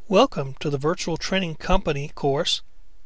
Welcome to the Virtual Training Company course,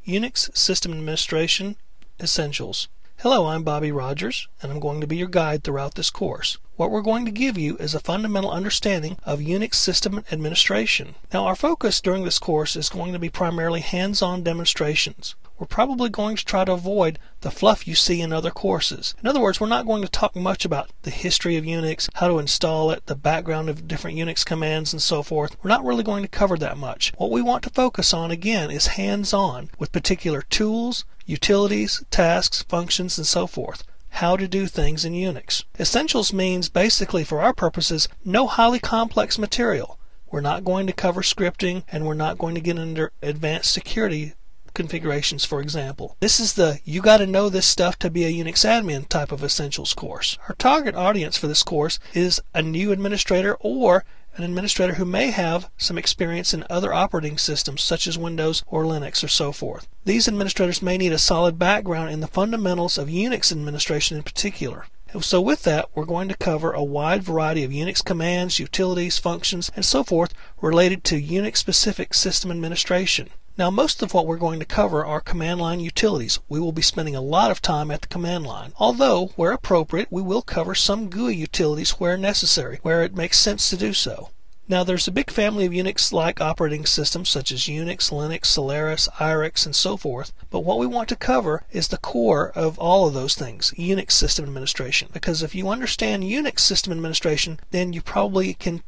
Unix System Administration Essentials. Hello, I'm Bobby Rogers, and I'm going to be your guide throughout this course. What we're going to give you is a fundamental understanding of Unix system administration. Now, our focus during this course is going to be primarily hands-on demonstrations. We're probably going to try to avoid the fluff you see in other courses. In other words, we're not going to talk much about the history of Unix, how to install it, the background of different Unix commands, and so forth. We're not really going to cover that much. What we want to focus on, again, is hands-on with particular tools, utilities, tasks, functions, and so forth. How to do things in Unix. Essentials means, basically, for our purposes, no highly complex material. We're not going to cover scripting, and we're not going to get into advanced security configurations, for example. This is the you got to know this stuff to be a Unix admin type of essentials course. Our target audience for this course is a new administrator or an administrator who may have some experience in other operating systems such as Windows or Linux or so forth. These administrators may need a solid background in the fundamentals of Unix administration in particular. So with that, we're going to cover a wide variety of Unix commands, utilities, functions, and so forth related to Unix-specific system administration. Now, most of what we're going to cover are command line utilities. We will be spending a lot of time at the command line. Although, where appropriate, we will cover some GUI utilities where necessary, where it makes sense to do so. Now, there's a big family of Unix-like operating systems such as Unix, Linux, Solaris, IRIX, and so forth. But what we want to cover is the core of all of those things, Unix system administration. Because if you understand Unix system administration, then you probably can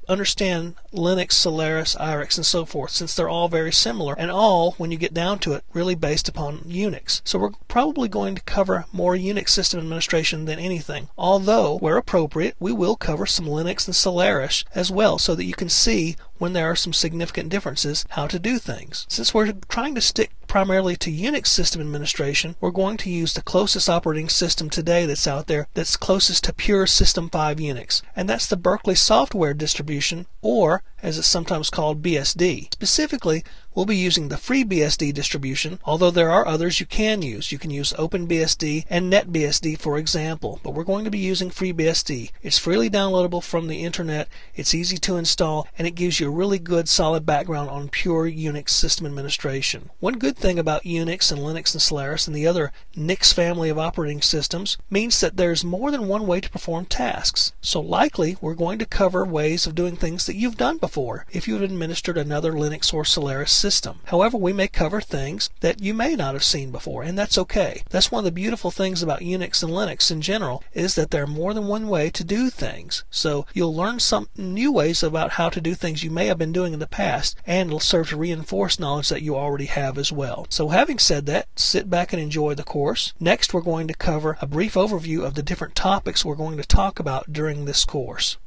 understand Linux, Solaris, IRIX, and so forth, since they're all very similar and all, when you get down to it, really based upon Unix. So we're probably going to cover more Unix system administration than anything. Although, where appropriate, we will cover some Linux and Solaris as well, so that you can see when there are some significant differences how to do things. Since we're trying to stick primarily to Unix system administration, we're going to use the closest operating system today that's out there that's closest to pure System 5 Unix, and that's the Berkeley software distribution, or as it's sometimes called, BSD. Specifically, we'll be using the FreeBSD distribution, although there are others you can use. You can use OpenBSD and NetBSD, for example, but we're going to be using FreeBSD. It's freely downloadable from the internet, it's easy to install, and it gives you a really good solid background on pure Unix system administration. One good thing about Unix and Linux and Solaris and the other NIX family of operating systems means that there's more than one way to perform tasks. So likely we're going to cover ways of doing things that you've done before if you've administered another Linux or Solaris system. However, we may cover things that you may not have seen before, and that's okay. That's one of the beautiful things about Unix and Linux in general, is that there are more than one way to do things. So you'll learn some new ways about how to do things you may have been doing in the past, and it'll serve to reinforce knowledge that you already have as well. So having said that, sit back and enjoy the course. Next, we're going to cover a brief overview of the different topics we're going to talk about during this course.